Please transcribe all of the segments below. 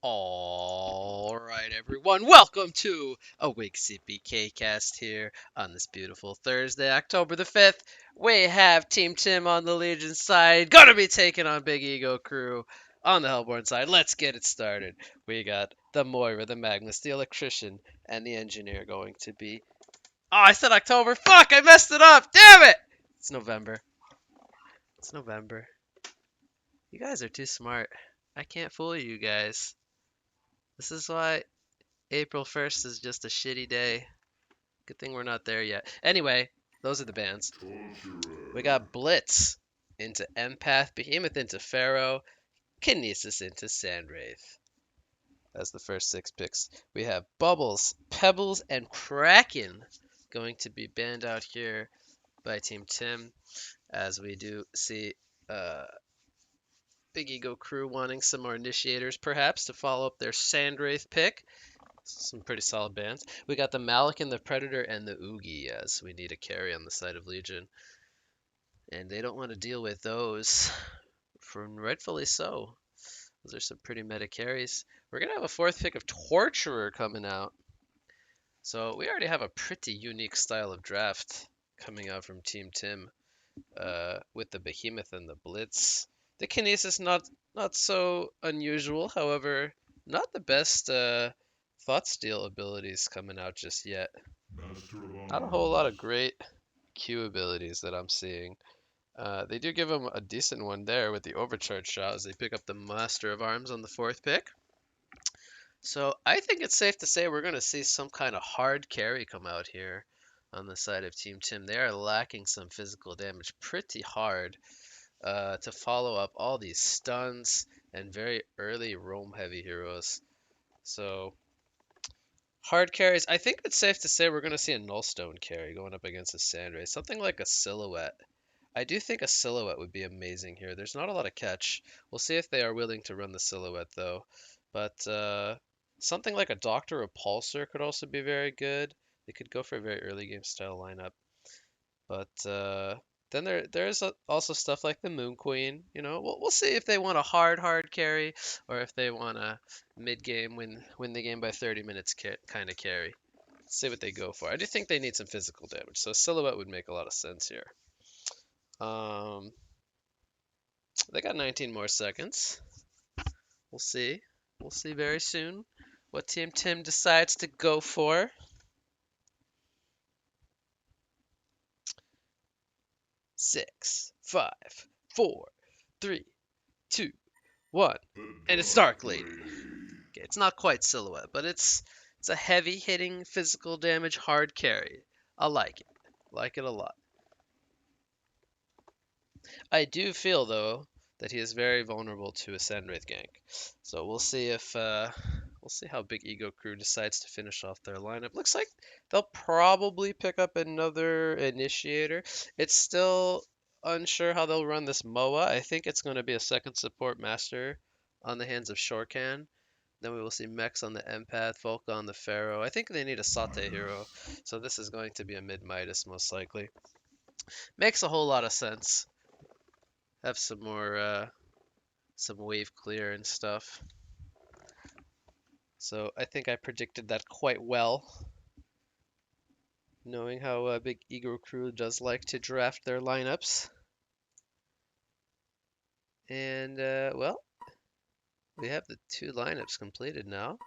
All right, everyone, welcome to a Wig CPK cast here on this beautiful Thursday, October the 5th. We have Team Tim on the Legion side, gonna be taking on Big Ego Crew on the Hellborn side. Let's get it started. We got the Moira, the Magnus, the Electrician, and the Engineer going to be. Oh, I said October. Fuck, I messed it up. Damn it! It's November. It's November. You guys are too smart. I can't fool you guys. This is why April 1st is just a shitty day. Good thing we're not there yet. Anyway, those are the bands. We got Blitz into Empath, Behemoth into Pharaoh, Kinesis into Sandwraith. As the first six picks. We have Bubbles, Pebbles, and Kraken going to be banned out here by Team Tim, as we do see Big Ego Crew wanting some more initiators, perhaps, to follow up their Sandwraith pick. Some pretty solid bands. We got the Malik and the Predator and the Oogie, as we need a carry on the side of Legion. And they don't want to deal with those, for rightfully so. Those are some pretty meta carries. We're going to have a fourth pick of Torturer coming out. So we already have a pretty unique style of draft coming out from Team Tim, with the Behemoth and the Blitz. The Kinesis not so unusual, however, not the best Thought Steal abilities coming out just yet. Not a whole lot of great Q abilities that I'm seeing. They do give him a decent one there with the Overcharge shot as they pick up the Master of Arms on the fourth pick. So I think it's safe to say we're going to see some kind of hard carry come out here on the side of Team Tim. They are lacking some physical damage pretty hard to follow up all these stuns and very early roam heavy heroes. So hard carries. I think it's safe to say we're going to see a Nullstone carry going up against a Sandray. Something like a Silhouette. I do think a Silhouette would be amazing here. There's not a lot of catch. We'll see if they are willing to run the Silhouette, though. But something like a Doctor Repulsor could also be very good. They could go for a very early game style lineup. But then there's also stuff like the Moon Queen. You know, we'll see if they want a hard carry or if they want a mid game win the game by 30 minutes kind of carry. Let's see what they go for. I do think they need some physical damage, so Silhouette would make a lot of sense here. They got 19 more seconds. We'll see. We'll see very soon what Team Tim decides to go for. Six, five, four, three, two, one, and it's Dark Lady. Okay, it's not quite Silhouette, but it's a heavy hitting physical damage hard carry. I like it. Like it a lot. I do feel though that he is very vulnerable to a Sandwraith gank. So we'll see if we'll see how Big Ego Crew decides to finish off their lineup. Looks like they'll probably pick up another initiator. It's still unsure how they'll run this MOA. I think it's going to be a second support master on the hands of Shorcan. Then we will see Mex on the Empath, Volca on the Pharaoh. I think they need a Sate hero, so this is going to be a mid-Midas most likely. Makes a whole lot of sense. Have some more some wave clear and stuff. So I think I predicted that quite well, knowing how Big Ego Crew does like to draft their lineups. And well, we have the two lineups completed now.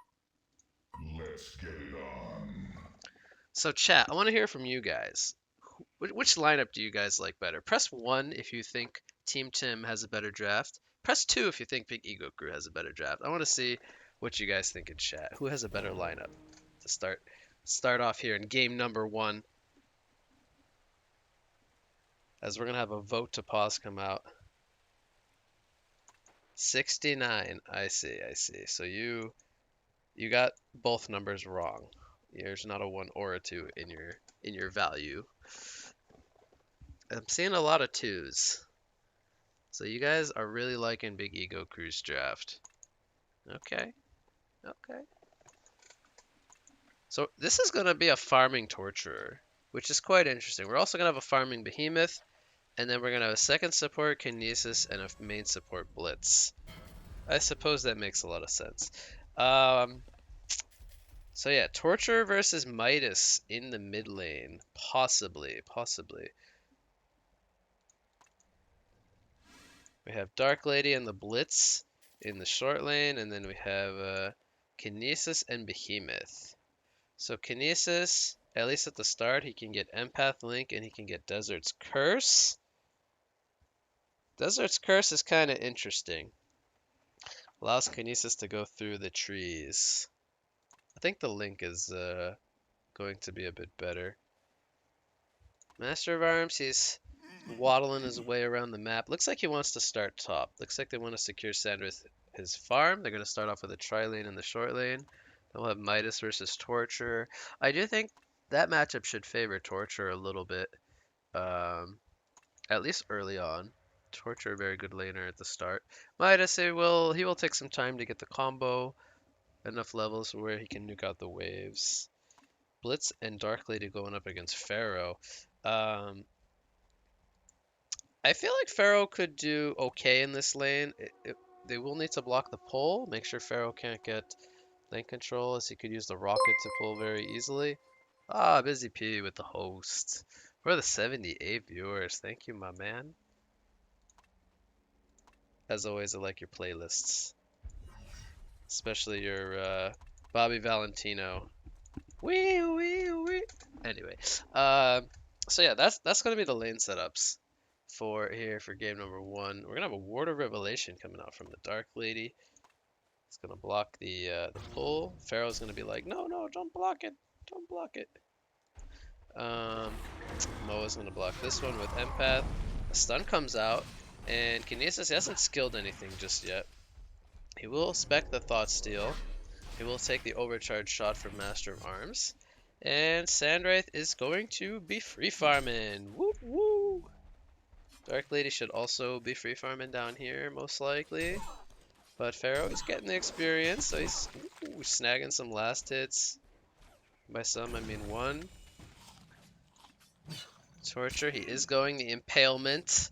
Let's get it on. So chat, I want to hear from you guys. Which lineup do you guys like better? Press 1 if you think Team Tim has a better draft. Press 2 if you think Big Ego Crew has a better draft. I want to see what you guys think in chat. Who has a better lineup to start off here in game number 1? As we're going to have a vote to pause come out. 69. I see. So you got both numbers wrong. There's not a 1 or a 2 in your value. I'm seeing a lot of 2s. So you guys are really liking Big Ego Crew's draft. Okay. So this is going to be a farming Torturer, which is quite interesting. We're also going to have a farming Behemoth, and then we're going to have a second support Kinesis and a main support Blitz. I suppose that makes a lot of sense. Um, so yeah, Torture versus Midas in the mid lane. Possibly, possibly. We have Dark Lady and the Blitz in the short lane, and then we have Kinesis and Behemoth. So Kinesis, at least at the start, he can get Empath Link and he can get Desert's Curse. Desert's Curse is kind of interesting. Allows Kinesis to go through the trees. I think the Link is going to be a bit better. Master of Arms, he's waddling his way around the map. Looks like he wants to start top. Looks like they want to secure Sand with his farm. They're going to start off with a tri-lane and the short lane. Then we'll have Midas versus Torture. I do think that matchup should favor Torture a little bit, at least early on. Torture, a very good laner at the start. Midas, he will take some time to get the combo, enough levels where he can nuke out the waves. Blitz and Dark Lady going up against Pharaoh. Um, I feel like Pharaoh could do okay in this lane. They will need to block the pull, make sure Pharaoh can't get lane control, as he could use the rocket to pull very easily. Ah, Busy P with the host. For the 78 viewers, thank you, my man. As always, I like your playlists, especially your Bobby Valentino. Wee wee wee. Anyway, so yeah, that's gonna be the lane setups for game number one. We're gonna have a Ward of Revelation coming out from the Dark Lady. It's gonna block the pull. Pharaoh's gonna be like, no, no, don't block it, don't block it. Um, Moa's gonna block this one with Empath. A stun comes out, and Kinesis hasn't skilled anything just yet. He will spec the Thought Steal. He will take the overcharge shot from Master of Arms. And Sandwraith is going to be free farming. Woo woo! Dark Lady should also be free farming down here, most likely. But Pharaoh is getting the experience, so he's snagging some last hits. By some, I mean one. Torture, he is going the Impalement.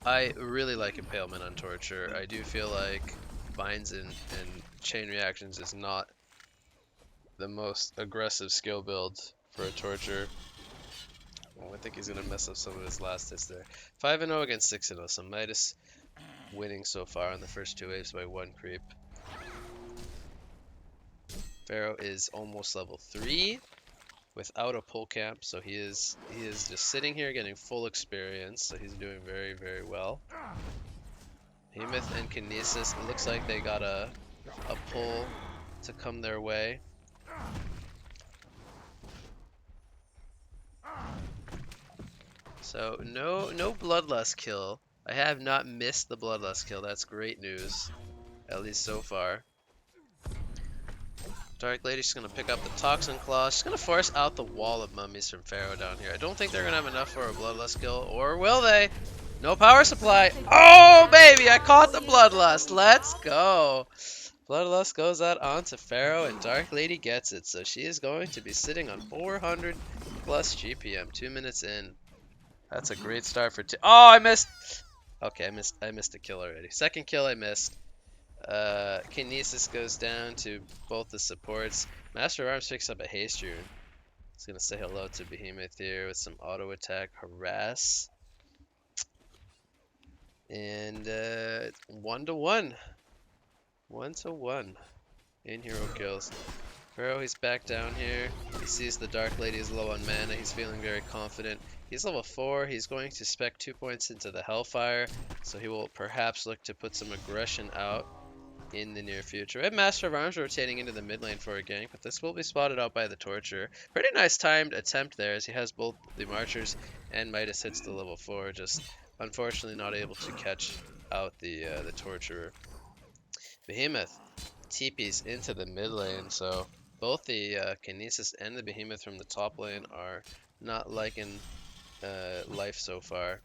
I really like Impalement on Torture. I do feel like Binds and Chain Reactions is not the most aggressive skill build for a Torture. Oh, I think he's going to mess up some of his last hits there. 5-0 against 6-0, so Midas winning so far on the first two waves by one creep. Pharaoh is almost level 3 without a pull camp, so he is just sitting here getting full experience, so he's doing very, very well. Behemoth and Kinesis, it looks like they got a pull to come their way. So no Bloodlust kill. I have not missed the Bloodlust kill. That's great news, at least so far. Dark Lady's gonna pick up the Toxin Claw. She's gonna force out the wall of mummies from Pharaoh down here. I don't think they're gonna have enough for a Bloodlust kill, or will they? No power supply. Oh baby, I caught the Bloodlust. Let's go. Bloodlust goes out onto Pharaoh, and Dark Lady gets it. So she is going to be sitting on 400 plus GPM. 2 minutes in. That's a great start for. Oh, I missed. Okay, I missed a kill already. Second kill I missed. Kinesis goes down to both the supports. Master of Arms picks up a haste rune. He's gonna say hello to Behemoth here with some auto attack, harass, and 1-1, 1-1 in hero kills. Pharaoh, he's back down here. He sees the Dark Lady is low on mana. He's feeling very confident. He's level 4. He's going to spec 2 points into the Hellfire, so he will perhaps look to put some aggression out in the near future. We have Master of Arms rotating into the mid lane for a gank, but this will be spotted out by the Torture. Pretty nice timed attempt there, as he has both the Marchers and Midas hits the level 4, just unfortunately not able to catch out the Torturer. Behemoth TP's into the mid lane, so both the Kinesis and the Behemoth from the top lane are not liking life so far.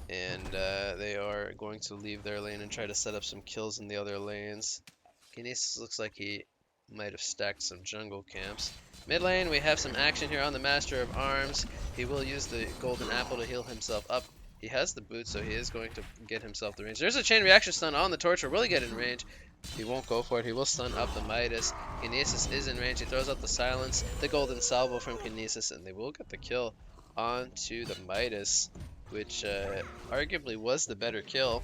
And they are going to leave their lane and try to set up some kills in the other lanes. Kinesis looks like he might have stacked some jungle camps. Mid lane, we have some action here on the Master of Arms. He will use the golden apple to heal himself up he has the boot, so he is going to get himself the range. There's a chain reaction stun on the Torture. Will he get in range? He won't go for it. He will stun up the Midas. Kinesis is in range. He throws out the silence, the golden salvo from Kinesis, and they will get the kill onto the Midas, which arguably was the better kill.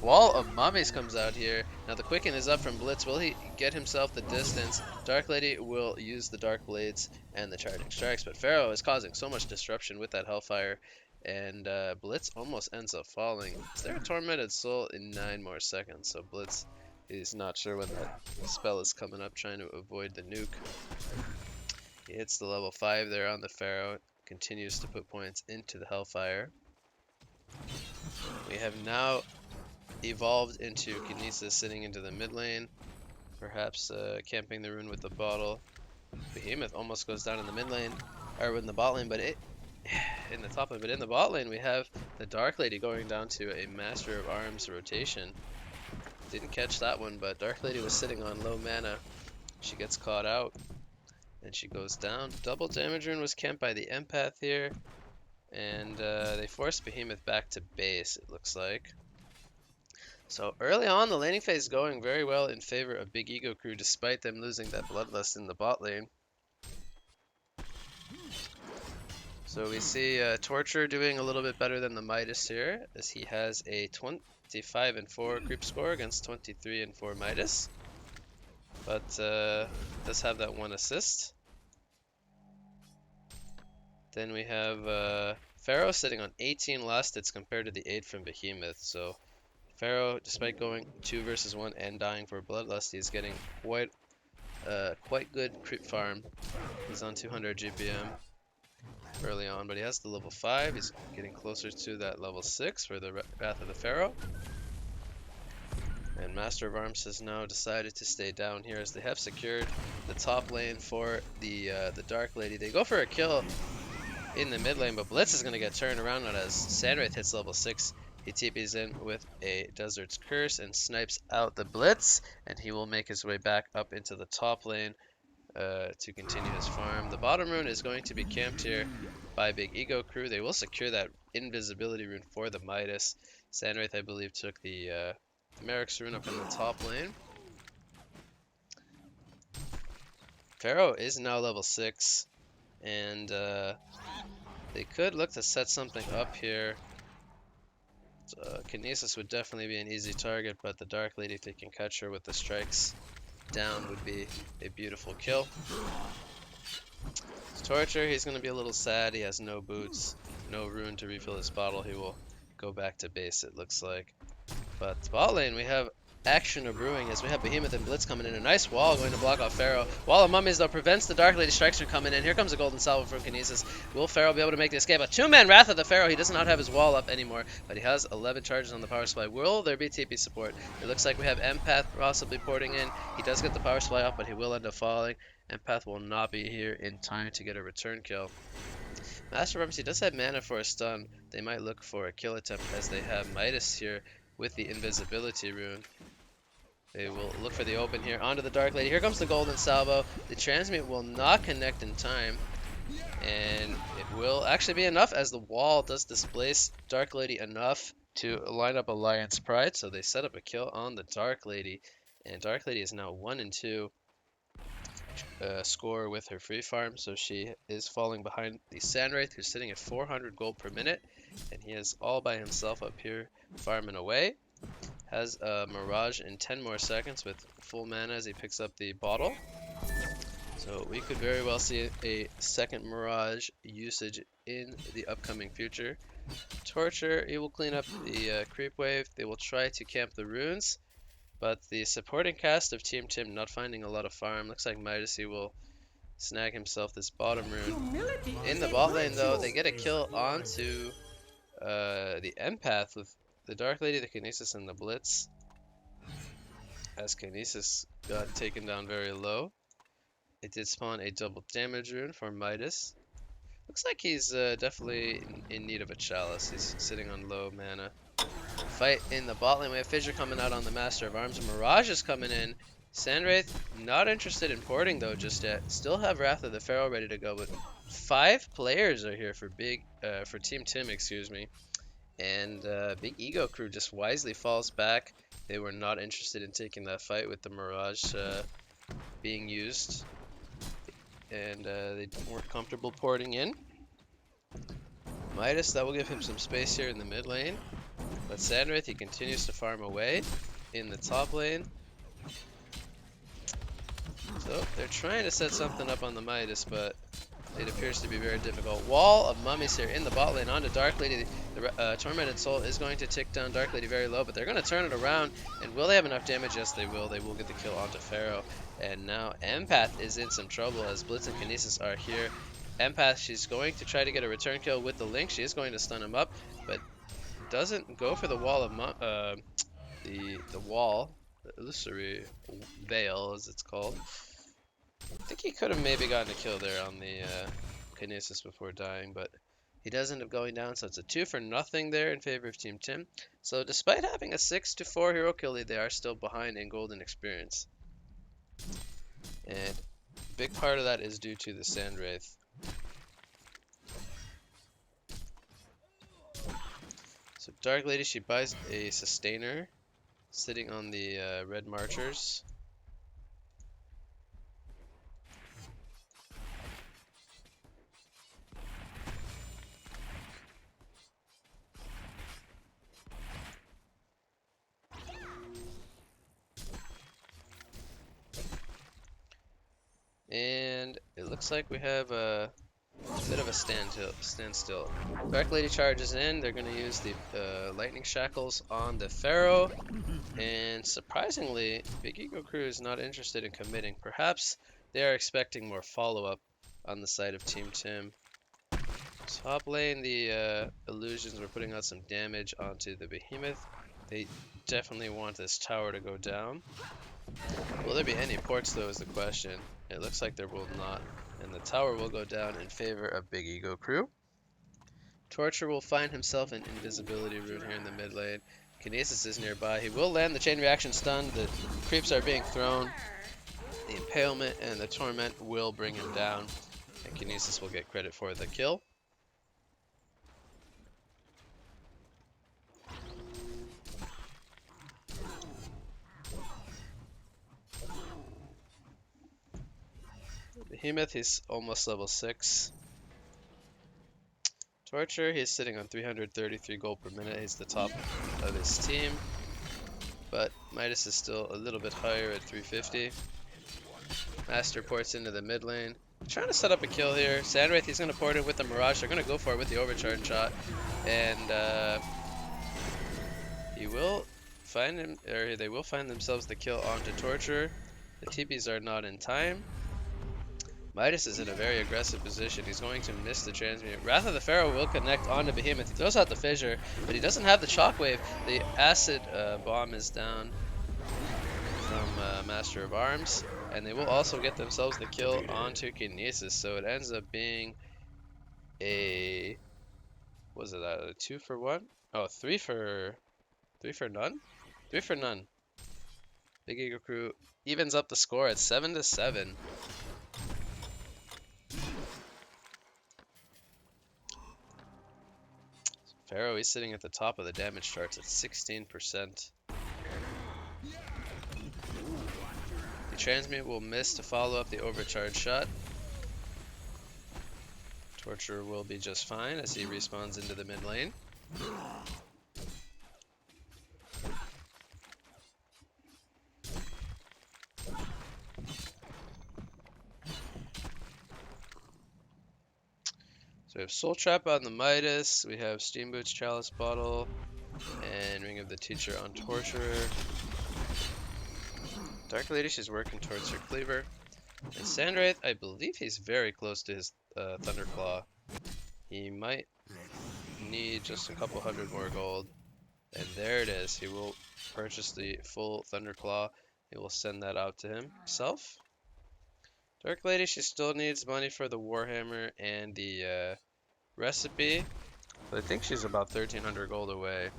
Wall of Mummies comes out here. Now the Quicken is up from Blitz. Will he get himself the distance? Dark Lady will use the Dark Blades and the Charging Strikes, but Pharaoh is causing so much disruption with that Hellfire, and Blitz almost ends up falling. Is there a Tormented Soul in 9 more seconds? So Blitz is not sure when that spell is coming up, trying to avoid the nuke. He hits the level 5 there on the Pharaoh, continues to put points into the Hellfire. We have now evolved into Kinesis sitting into the mid lane, perhaps camping the rune with the bottle. Behemoth almost goes down in the mid lane, or in the bot lane, but in the top lane. But in the bot lane, we have the Dark Lady going down to a Master of Arms rotation. Didn't catch that one, but Dark Lady was sitting on low mana. She gets caught out, and she goes down. Double damage rune was camped by the Empath here, and they forced Behemoth back to base, it looks like. So early on, the laning phase is going very well in favor of Big Ego Crew, despite them losing that Bloodlust in the bot lane. So we see Torture doing a little bit better than the Midas here, as he has a 25 and 4 creep score against 23 and 4 Midas, but does have that 1 assist. Then we have Pharaoh sitting on 18 last hits compared to the 8 from Behemoth. So Pharaoh, despite going 2 versus 1 and dying for Bloodlust, he's getting quite good creep farm. He's on 200 GPM early on, but he has the level 5. He's getting closer to that level 6 for the Wrath of the Pharaoh. And Master of Arms has now decided to stay down here, as they have secured the top lane for the Dark Lady. They go for a kill in the mid lane, but Blitz is going to get turned around as Sandwraith hits level 6. He TP's in with a Desert's Curse and snipes out the Blitz, and he will make his way back up into the top lane to continue his farm. The bottom rune is going to be camped here by Big Ego Crew. They will secure that invisibility rune for the Midas. Sandwraith, I believe, took the Merrick's rune up in the top lane. Pharaoh is now level 6, and they could look to set something up here. Kinesis would definitely be an easy target, but the Dark Lady, if they can catch her with the strikes down, would be a beautiful kill. Torture, he's going to be a little sad. He has no boots, no rune to refill his bottle. He will go back to base, it looks like. But bot lane, we have action brewing as we have Behemoth and Blitz coming in. A nice wall going to block off Pharaoh. Wall of Mummies, though, prevents the Dark Lady strikes from coming in. Here comes a golden salvo from Kinesis. Will Pharaoh be able to make the escape? A 2-man Wrath of the Pharaoh. He does not have his wall up anymore, but he has 11 charges on the power supply. Will there be TP support? It looks like we have Empath possibly porting in. He does get the power supply off, but he will end up falling. Empath will not be here in time to get a return kill. Master of Arms, he does have mana for a stun. They might look for a kill attempt, as they have Midas here with the invisibility rune. They will look for the open here onto the Dark Lady. Here comes the golden salvo. The transmute will not connect in time, and it will actually be enough, as the wall does displace Dark Lady enough to line up Alliance Pride. So they set up a kill on the Dark Lady, and Dark Lady is now 1 and 2 score with her free farm. So she is falling behind the Sandwraith, who's sitting at 400 gold per minute, and he is all by himself up here farming away. Has a Mirage in 10 more seconds with full mana as he picks up the bottle. So we could very well see a second Mirage usage in the upcoming future. Torture, he will clean up the creep wave. They will try to camp the runes, but the supporting cast of Team Tim not finding a lot of farm. Looks like Midas, he will snag himself this bottom rune. In the bot lane, though, they get a kill onto the Empath with the Dark Lady, the Kinesis, and the Blitz, as Kinesis got taken down very low. It did spawn a double damage rune for Midas. Looks like he's definitely in need of a chalice. He's sitting on low mana. Fight in the bot lane. We have Fissure coming out on the Master of Arms. Mirage is coming in. Sandwraith not interested in porting, though, just yet. Still have Wrath of the Pharaoh ready to go, but 5 players are here for Team Tim, excuse me. And Big Ego Crew just wisely falls back. They were not interested in taking that fight with the Mirage being used. And they weren't comfortable porting in. Midas, that will give him some space here in the mid lane. But Sandwraith, he continues to farm away in the top lane. So they're trying to set something up on the Midas, but it appears to be very difficult. Wall of mummies here in the bot lane onto Dark Lady. The Tormented Soul is going to tick down Dark Lady very low, but they're going to turn it around. And will they have enough damage? Yes, they will. They will get the kill onto Pharaoh. And now Empath is in some trouble as Blitz and Kinesis are here. Empath, she's going to try to get a return kill with the Link. She is going to stun him up, but doesn't go for the wall of the wall, the illusory veil as it's called. I think he could have maybe gotten a kill there on the Kinesis before dying, but he does end up going down, so it's a 2-for-0 there in favor of Team Tim. So despite having a 6-4 hero kill lead, they are still behind in golden experience. And a big part of that is due to the Sandwraith. So Dark Lady, she buys a Sustainer, sitting on the red marchers. And it looks like we have a bit of a standstill. Dark Lady charges in. They're going to use the Lightning Shackles on the Pharaoh. And surprisingly, Big Ego Crew is not interested in committing. Perhaps they are expecting more follow-up on the side of Team Tim. Top lane, the Illusions were putting out some damage onto the Behemoth. They definitely want this tower to go down. Will there be any ports though is the question. It looks like there will not. And the tower will go down in favor of Big Ego Crew. Torture will find himself an invisibility rune here in the mid lane. Kinesis is nearby. He will land the chain reaction stun. The creeps are being thrown. The impalement and the torment will bring him down. And Kinesis will get credit for the kill. Behemoth, he's almost level 6. Torture, he's sitting on 333 gold per minute. He's the top of his team. But Midas is still a little bit higher at 350. Master ports into the mid lane. Trying to set up a kill here. Sandwraith, he's going to port it with the Mirage. They're going to go for it with the overcharge shot. And he will find him, or they will find themselves the kill onto Torture. The TPs are not in time. Midas is in a very aggressive position. He's going to miss the transmute. Wrath of the Pharaoh will connect onto Behemoth. He throws out the fissure, but he doesn't have the shockwave. The acid bomb is down from Master of Arms, and they will also get themselves the kill onto Kinesis. So it ends up being a, what was it, a 2-for-1? Oh, 3-for-none? 3-for-none. Big Ego Crew evens up the score at 7-7. Pharaoh, he's sitting at the top of the damage charts at 16%. The transmute will miss to follow up the overcharge shot. Torture will be just fine as he respawns into the mid lane. So we have Soul Trap on the Midas, we have Steamboot's Chalice Bottle, and Ring of the Teacher on Torturer. Dark Lady, she's working towards her Cleaver. And Sandwraith, I believe he's very close to his Thunderclaw. He might need just a couple hundred more gold. And there it is. He will purchase the full Thunderclaw. He will send that out to himself. Dark Lady, she still needs money for the Warhammer and the recipe. But I think she's about 1,300 gold away.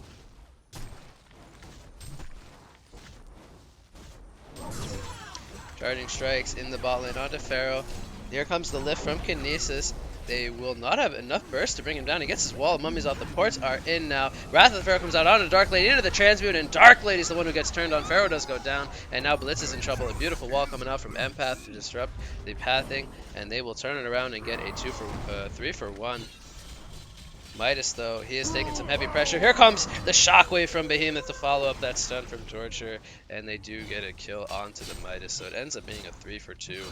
Charging strikes in the bot lane onto Pharaoh. Here comes the lift from Kinesis. they will not have enough burst to bring him down. He gets his wall of mummies off. The ports are in now. Wrath of the Pharaoh comes out onto Dark Lady, into the Transmute, and Dark Lady's the one who gets turned on. Pharaoh does go down, and now Blitz is in trouble. A beautiful wall coming out from Empath to disrupt the pathing, and they will turn it around and get a 3 for 1. Midas, though, he is taking some heavy pressure. Here comes the shockwave from Behemoth to follow up that stun from Torture, and they do get a kill onto the Midas, so it ends up being a 3 for 2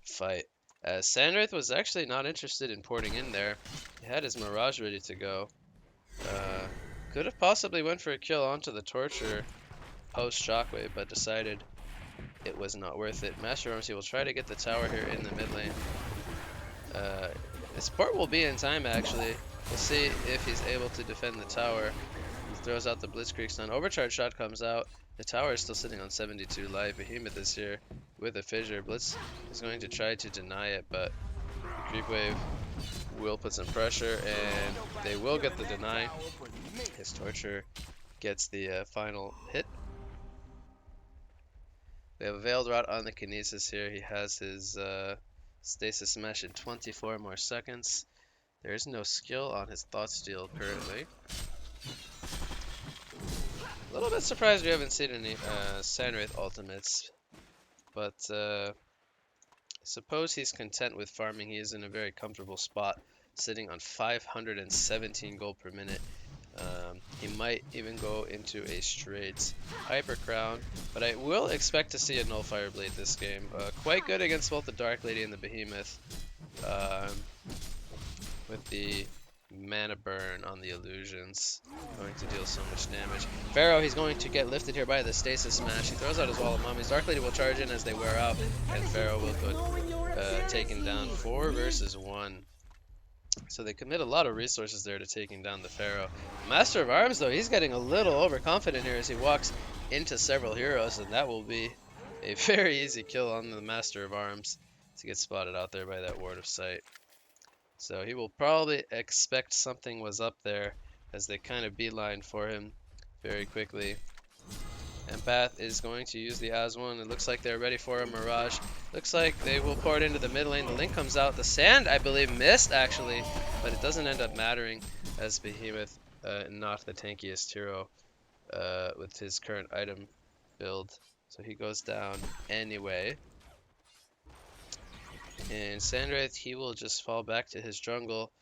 fight. Sandwraith was actually not interested in porting in there. He had his Mirage ready to go. Could have possibly went for a kill onto the Torture post Shockwave, but decided it was not worth it. Master of Arms, he will try to get the tower here in the mid lane. His port will be in time, actually. We'll see if he's able to defend the tower. He throws out the Blitzkrieg stun. Overcharge shot comes out. The tower is still sitting on 72 life. Behemoth is here with a fissure. Blitz is going to try to deny it, but the creep wave will put some pressure, and they will get the deny. His Torture gets the final hit. We have a Veiled Rot on the Kinesis here. He has his Stasis Smash in 24 more seconds. There is no skill on his Thought Steal currently. A little bit surprised we haven't seen any Sandwraith ultimates, but I suppose he's content with farming. He is in a very comfortable spot, sitting on 517 gold per minute. He might even go into a straight Hyper Crown, but I will expect to see a Nullfire Blade this game. Quite good against both the Dark Lady and the Behemoth, with the Mana Burn on the Illusions, going to deal so much damage. Pharaoh, he's going to get lifted here by the Stasis Smash. He throws out his Wall of Mummies. Dark Lady will charge in as they wear out, and Pharaoh will go taken down 4 versus 1. So they commit a lot of resources there to taking down the Pharaoh. Master of Arms, though, he's getting a little overconfident here as he walks into several heroes, and that will be a very easy kill on the Master of Arms to get spotted out there by that Ward of Sight. So he will probably expect something was up there as they kind of beeline for him very quickly. Empath is going to use the As-1. It looks like they're ready for a Mirage. Looks like they will pour it into the mid lane. The Link comes out. The Sand, I believe, missed, actually, but it doesn't end up mattering as Behemoth not the tankiest hero with his current item build. So he goes down anyway. And Sandwraith, he will just fall back to his jungle,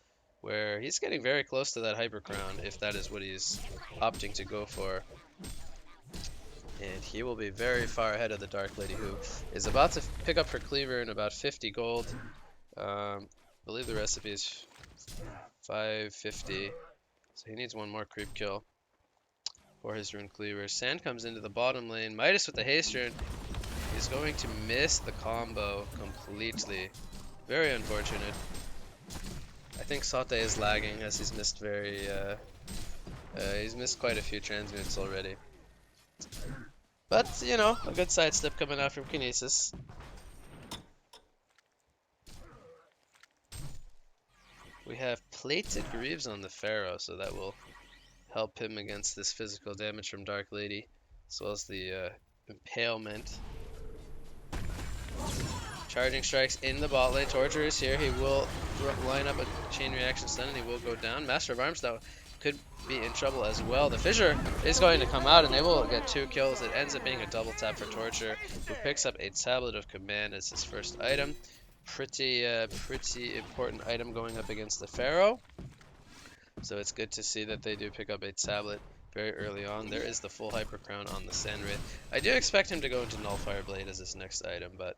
where he's getting very close to that Hyper Crown, if that is what he's opting to go for. And he will be very far ahead of the Dark Lady, who is about to pick up her Cleaver in about 50 gold. I believe the recipe is 550, so he needs one more creep kill for his Rune Cleaver. Sand comes into the bottom lane. Midas with the haste rune is going to miss the combo completely. Very unfortunate. I think Sate is lagging as he's missed he's missed quite a few transmutes already. But, you know, a good sidestep coming out from Kinesis. We have Plated Greaves on the Pharaoh, so that will help him against this physical damage from Dark Lady, as well as the Impalement. Charging strikes in the bot lane. Torture is here. He will line up a chain reaction stun and he will go down. Master of Arms, though, could be in trouble as well. The Fissure is going to come out and they will get 2 kills. It ends up being a double tap for Torture, who picks up a Tablet of Command as his first item. Pretty important item going up against the Pharaoh. So it's good to see that they do pick up a tablet very early on. There is the full Hyper Crown on the Sandwraith. I do expect him to go into Nullfire Blade as his next item, but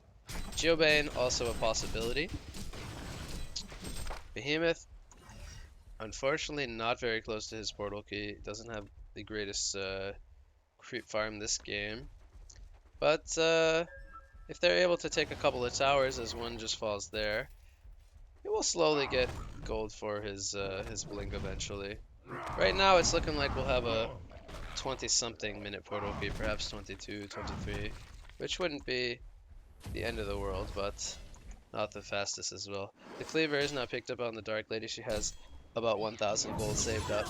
Geobane also a possibility. Behemoth, unfortunately not very close to his portal key. Doesn't have the greatest creep farm this game. But if they're able to take a couple of towers as one just falls there, he will slowly get gold for his blink eventually. Right now it's looking like we'll have a 20-something minute portal key, perhaps 22, 23, which wouldn't be the end of the world, but not the fastest as well. The Cleaver is now picked up on the Dark Lady. She has about 1,000 gold saved up.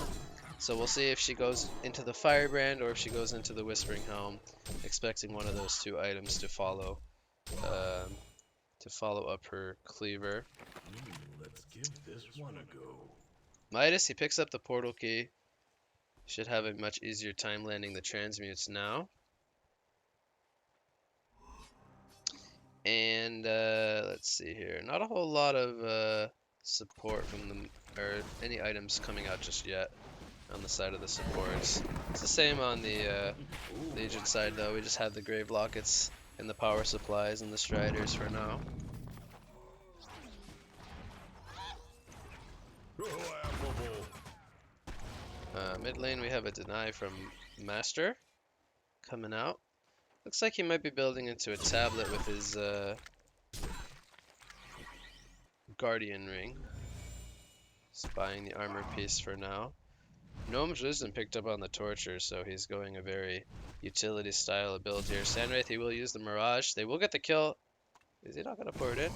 So we'll see if she goes into the Firebrand or if she goes into the Whispering Helm, expecting one of those 2 items to follow to follow up her cleaver. Let's give this one a go. Midas, he picks up the portal key. Should have a much easier time landing the transmutes now. And let's see here. Not a whole lot of support from them, or any items coming out just yet on the side of the supports. It's the same on the Legion side though. We just have the Grave Lockets and the power supplies and the Striders for now. Mid lane we have a deny from Master coming out. Looks like he might be building into a tablet with his Guardian Ring. Spying the armor piece for now. Gnome's Wisdom picked up on the Torture, so he's going a very utility style of build here. Sandwraith, he will use the Mirage. They will get the kill. Is he not going to port it?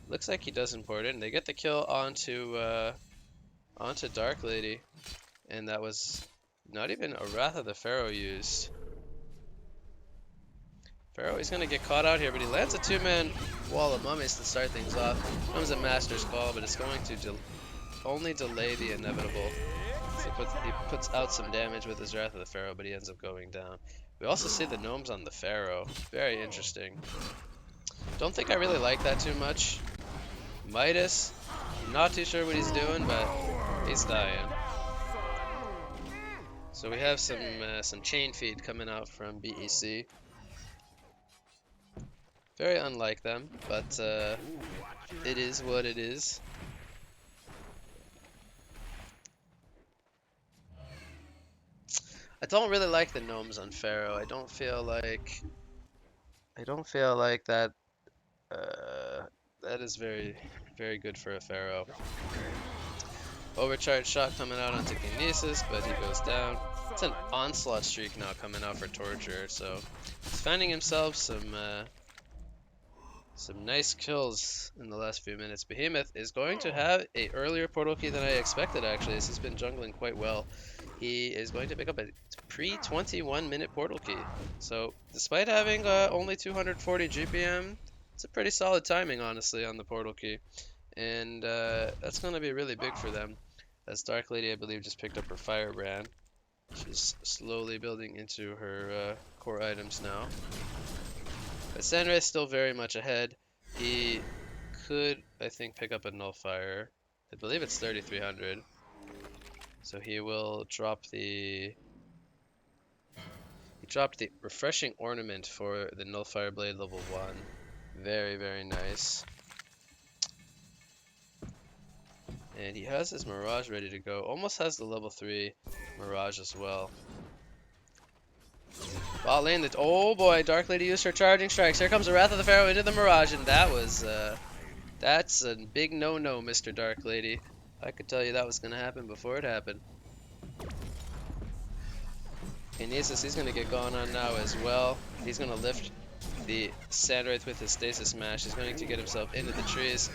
Looks like he doesn't port it. And they get the kill onto Dark Lady. And that was not even a Wrath of the Pharaoh used. Pharaoh, he's going to get caught out here, but he lands a two-man wall of mummies to start things off. Comes a Master's Call, but it's going to only delay the inevitable. So he puts out some damage with his Wrath of the Pharaoh, but he ends up going down. We also see the gnomes on the Pharaoh. Very interesting. Don't think I really like that too much. Midas, not too sure what he's doing, but he's dying. So we have some chain feed coming out from BEC. Very unlike them, but it is what it is. I don't really like the gnomes on Pharaoh. I don't feel like that that is very, very good for a Pharaoh. Overcharged shot coming out onto Kinesis, but he goes down. It's an onslaught streak now coming out for Torture, so he's finding himself some nice kills in the last few minutes. Behemoth is going to have a earlier portal key than I expected, actually, as he's been jungling quite well. He is going to pick up a pre-21 minute portal key. So despite having only 240 GPM, it's a pretty solid timing, honestly, on the portal key. And that's going to be really big for them. As Dark Lady, I believe, just picked up her Firebrand. She's slowly building into her core items now. But Sandra is still very much ahead. He could, I think, pick up a Nullfire. I believe it's 3,300. So he will drop the... He dropped the Refreshing Ornament for the Nullfire Blade level 1. Very, very nice. And he has his Mirage ready to go. Almost has the level 3 Mirage as well. Bot lane, oh boy, Dark Lady used her charging strikes. Here comes the Wrath of the Pharaoh into the Mirage, and that was, that's a big no-no, Mr. Dark Lady. I could tell you that was going to happen before it happened. Kinesis, he's going to get going on now as well. He's going to lift the Sandwraith with his Stasis Smash. He's going to get himself into the trees,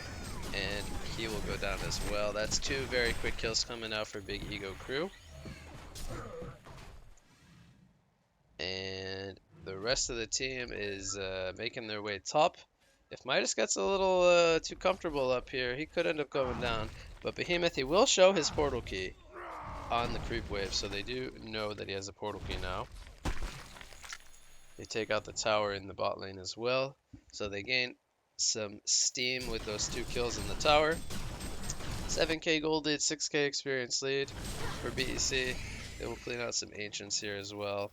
and he will go down as well. That's two very quick kills coming out for Big Ego Crew. And the rest of the team is making their way top. If Midas gets a little too comfortable up here, he could end up going down. But Behemoth, he will show his portal key on the creep wave, so they do know that he has a portal key now. They take out the tower in the bot lane as well, so they gain some steam with those two kills in the tower. 7k gold lead, 6k experience lead for BEC. They will clean out some ancients here as well.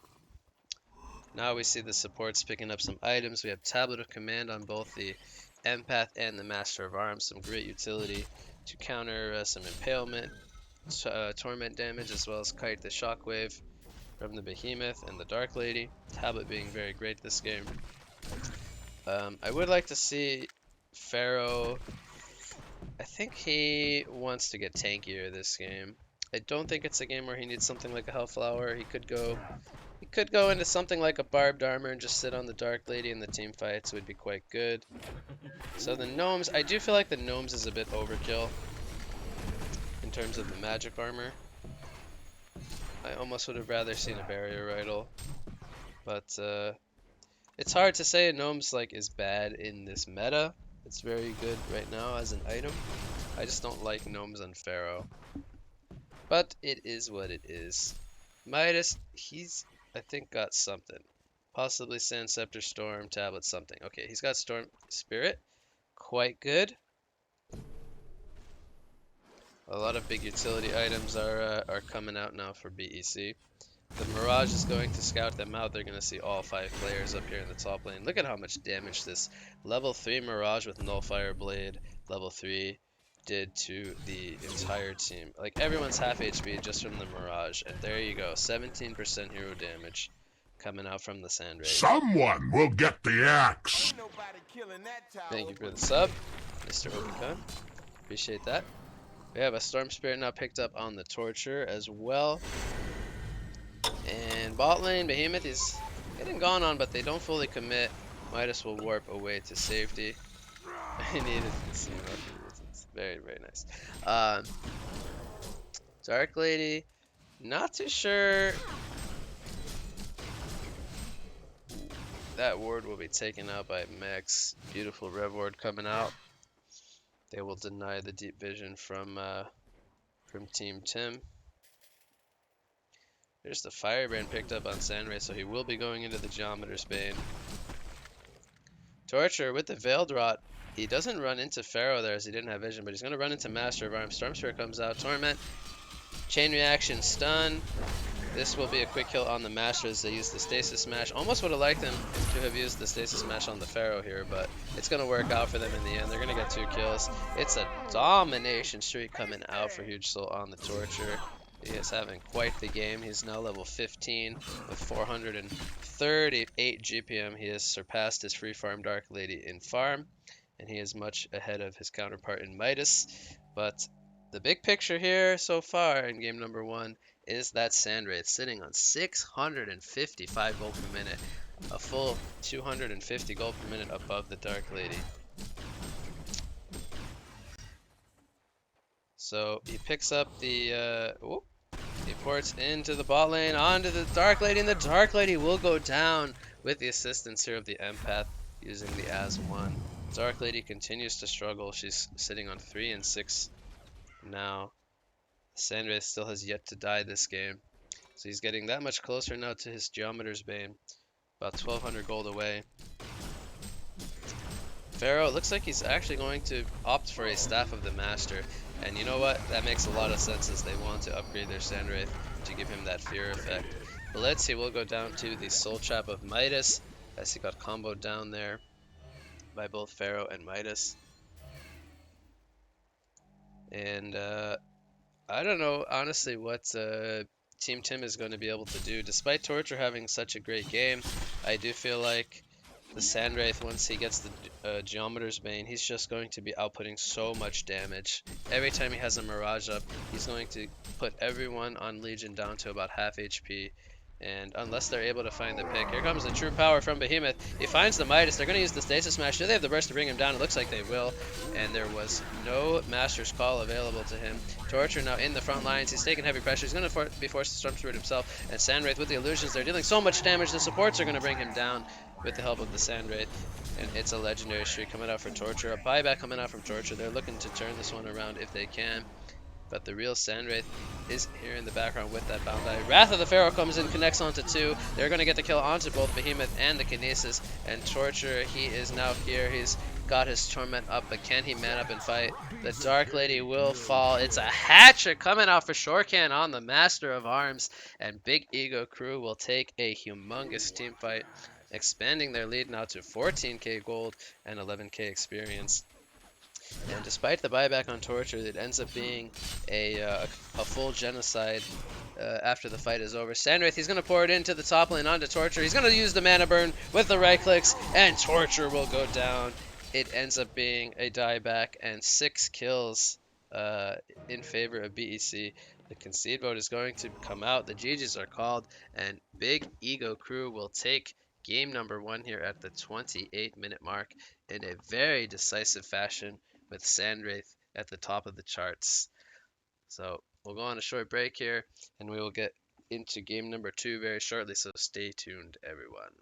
Now we see the supports picking up some items. We have Tablet of Command on both the Empath and the Master of Arms. Some great utility to counter some Impalement, Torment damage, as well as kite the Shockwave from the Behemoth and the Dark Lady. Tablet being very great this game. I would like to see Pharaoh. I think he wants to get tankier this game. I don't think it's a game where he needs something like a Hellflower. He could go into something like a Barbed Armor and just sit on the Dark Lady in the team fights would be quite good. So the Gnomes, I do feel like the Gnomes is a bit overkill in terms of the magic armor. I almost would have rather seen a Barrier Rifle, but it's hard to say a Gnomes like is bad in this meta. It's very good right now as an item. I just don't like gnomes on Pharaoh. But it is what it is. Midas, he's, I think, got something. Possibly Sand Scepter, Storm, Tablet, something. Okay, he's got Storm Spirit. Quite good. A lot of big utility items are coming out now for BEC. The Mirage is going to scout them out. They're going to see all 5 players up here in the top lane. Look at how much damage this level 3 Mirage with Nullfire Blade, level 3, did to the entire team. Like, everyone's half HP just from the Mirage. And there you go, 17% hero damage coming out from the Sand Wraith. Someone will get the axe. Thank you for the sub, Mr. Opencon. Appreciate that. We have a Storm Spirit now picked up on the Torture as well. And bot lane, Behemoth is getting gone on, but they don't fully commit. Midas will warp away to safety. I needed to see that. It's very, very nice. Dark Lady, not too sure. That ward will be taken out by Max. Beautiful Rev Ward coming out. They will deny the deep vision from Team Tim. There's the Firebrand picked up on Sandray, so he will be going into the Geometer's Bane. Torture with the Veiled Rot. He doesn't run into Pharaoh there as he didn't have vision, but he's going to run into Master of Arms. Storm Spirit comes out. Torment. Chain Reaction Stun. This will be a quick kill on the Master as they use the Stasis Smash. Almost would have liked them to have used the Stasis Smash on the Pharaoh here, but it's going to work out for them in the end. They're going to get 2 kills. It's a domination streak coming out for Huge Soul on the Torture. He is having quite the game. He's now level 15 with 438 GPM. He has surpassed his free farm Dark Lady in farm, and he is much ahead of his counterpart in Midas. But the big picture here so far in game number 1 is that Sandwraith sitting on 655 gold per minute, a full 250 gold per minute above the Dark Lady. So he picks up the, he ports into the bot lane, onto the Dark Lady, and the Dark Lady will go down with the assistance here of the Empath using the As-1. Dark Lady continues to struggle. She's sitting on 3 and 6 now. Sandwraith still has yet to die this game. So he's getting that much closer now to his Geometer's Bane. About 1200 gold away. Pharaoh, looks like he's actually going to opt for a Staff of the Master. And you know what? That makes a lot of sense as they want to upgrade their Sandwraith to give him that fear effect. Blitz, he will go down to the Soul Trap of Midas as he got comboed down there by both Pharaoh and Midas. And I don't know, honestly, what Team Tim is going to be able to do. Despite Torture having such a great game, I do feel like the Sandwraith, once he gets the Geometer's Bane, he's just going to be outputting so much damage. Every time he has a Mirage up, he's going to put everyone on Legion down to about half HP. And unless they're able to find the pick, here comes the true power from Behemoth. He finds the Midas. They're going to use the Stasis Smash. Do they have the burst to bring him down? It looks like they will. And there was no Master's Call available to him. Torture now in the front lines. He's taking heavy pressure. He's going to be forced to Storm Spirit himself. And Sandwraith with the illusions. They're dealing so much damage. The supports are going to bring him down with the help of the Sandwraith. And it's a legendary streak coming out for Torture. A buyback coming out from Torture. They're looking to turn this one around if they can. But the real Sandwraith is here in the background with that Bound Eye. Wrath of the Pharaoh comes in, connects onto 2. They're going to get the kill onto both Behemoth and the Kinesis. And Torture, he is now here. He's got his Torment up, but can he man up and fight? The Dark Lady will fall. It's a hat-trick coming out for Shorcan on the Master of Arms. And Big Ego Crew will take a humongous team fight, expanding their lead now to 14k gold and 11k experience. And despite the buyback on Torture, it ends up being a full genocide after the fight is over. Sandwraith, he's going to pour it into the top lane onto Torture. He's going to use the mana burn with the right clicks, and Torture will go down. It ends up being a dieback and 6 kills in favor of BEC. The concede vote is going to come out. The GGs are called, and Big Ego Crew will take game number 1 here at the 28-minute mark in a very decisive fashion, with Sandwraith at the top of the charts. So we'll go on a short break here, and we will get into game number 2 very shortly, so stay tuned, everyone.